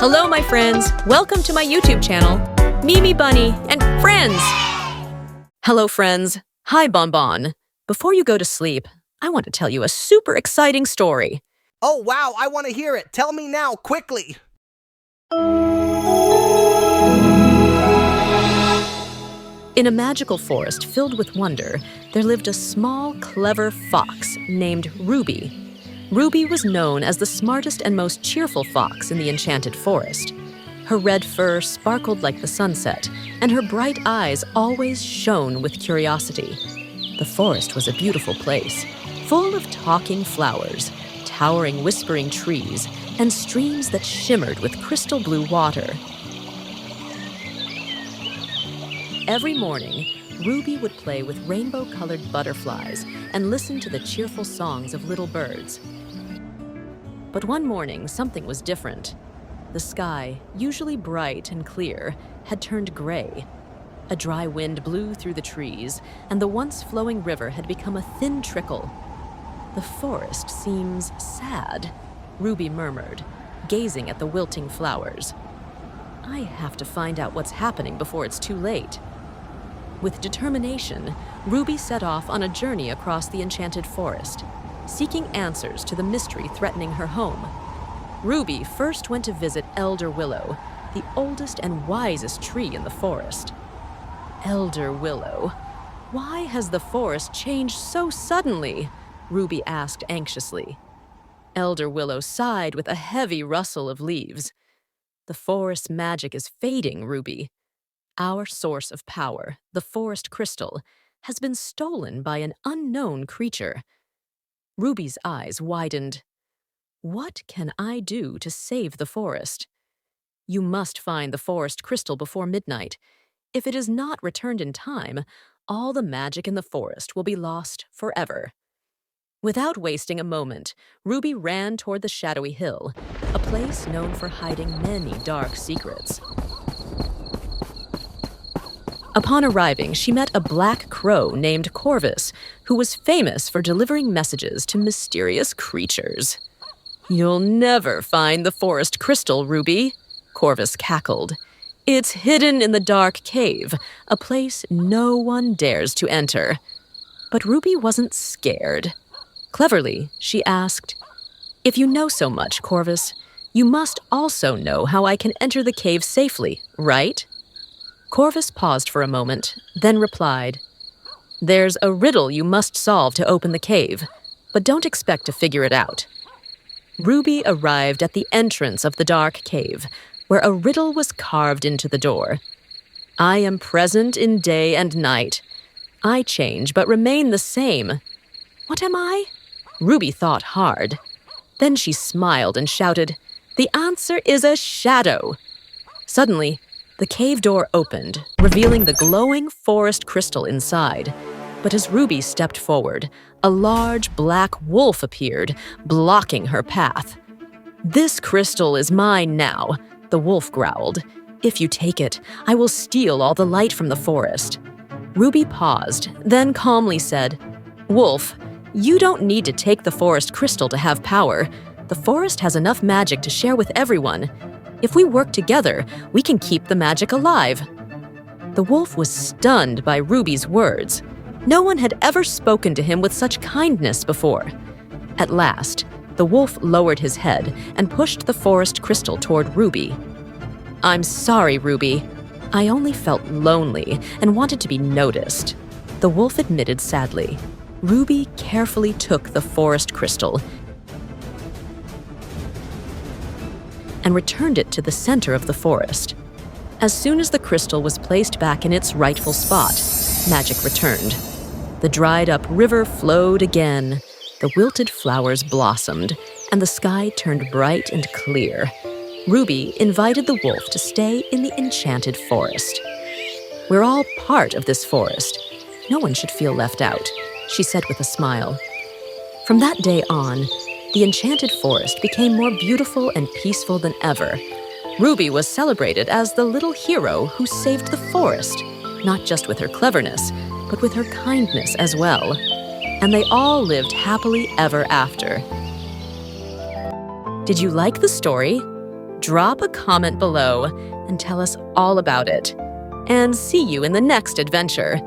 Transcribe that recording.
Hello, my friends. Welcome to my YouTube channel, Mimi Bunny and Friends. Hello, friends. Hi, Bonbon. Before you go to sleep, I want to tell you a super exciting story. Oh, wow, I want to hear it. Tell me now, quickly. In a magical forest filled with wonder, there lived a small, clever fox named Ruby. Ruby was known as the smartest and most cheerful fox in the Enchanted Forest. Her red fur sparkled like the sunset, and her bright eyes always shone with curiosity. The forest was a beautiful place, full of talking flowers, towering whispering trees, and streams that shimmered with crystal blue water. Every morning, Ruby would play with rainbow-colored butterflies and listen to the cheerful songs of little birds. But one morning, something was different. The sky, usually bright and clear, had turned gray. A dry wind blew through the trees, and the once flowing river had become a thin trickle. "The forest seems sad," Ruby murmured, gazing at the wilting flowers. "I have to find out what's happening before it's too late." With determination, Ruby set off on a journey across the Enchanted Forest, seeking answers to the mystery threatening her home. Ruby first went to visit Elder Willow, the oldest and wisest tree in the forest. Elder Willow, why has the forest changed so suddenly? Ruby asked anxiously. Elder Willow sighed with a heavy rustle of leaves. "The forest's magic is fading, Ruby. Our source of power, the forest crystal, has been stolen by an unknown creature." Ruby's eyes widened. "What can I do to save the forest?" "You must find the forest crystal before midnight. If it is not returned in time, all the magic in the forest will be lost forever." Without wasting a moment, Ruby ran toward the shadowy hill, a place known for hiding many dark secrets. Upon arriving, she met a black crow named Corvus, who was famous for delivering messages to mysterious creatures. "You'll never find the forest crystal, Ruby," Corvus cackled. "It's hidden in the dark cave, a place no one dares to enter." But Ruby wasn't scared. Cleverly, she asked, "If you know so much, Corvus, you must also know how I can enter the cave safely, right?" Corvus paused for a moment, then replied, "There's a riddle you must solve to open the cave, but don't expect to figure it out." Ruby arrived at the entrance of the dark cave, where a riddle was carved into the door. "I am present in day and night. I change but remain the same." "What am I?" Ruby thought hard. Then she smiled and shouted, "The answer is a shadow." Suddenly, the cave door opened, revealing the glowing forest crystal inside. But as Ruby stepped forward, a large black wolf appeared, blocking her path. "This crystal is mine now," the wolf growled. "If you take it, I will steal all the light from the forest." Ruby paused, then calmly said, "Wolf, you don't need to take the forest crystal to have power. The forest has enough magic to share with everyone. If we work together, we can keep the magic alive." The wolf was stunned by Ruby's words. No one had ever spoken to him with such kindness before. At last, the wolf lowered his head and pushed the forest crystal toward Ruby. "I'm sorry, Ruby. I only felt lonely and wanted to be noticed," the wolf admitted sadly. Ruby carefully took the forest crystal and returned it to the center of the forest. As soon as the crystal was placed back in its rightful spot, magic returned. The dried-up river flowed again, the wilted flowers blossomed, and the sky turned bright and clear. Ruby invited the wolf to stay in the Enchanted Forest. "We're all part of this forest. No one should feel left out," she said with a smile. From that day on, the Enchanted Forest became more beautiful and peaceful than ever. Ruby was celebrated as the little hero who saved the forest, not just with her cleverness, but with her kindness as well. And they all lived happily ever after. Did you like the story? drop a comment below and tell us all about it. And see you in the next adventure.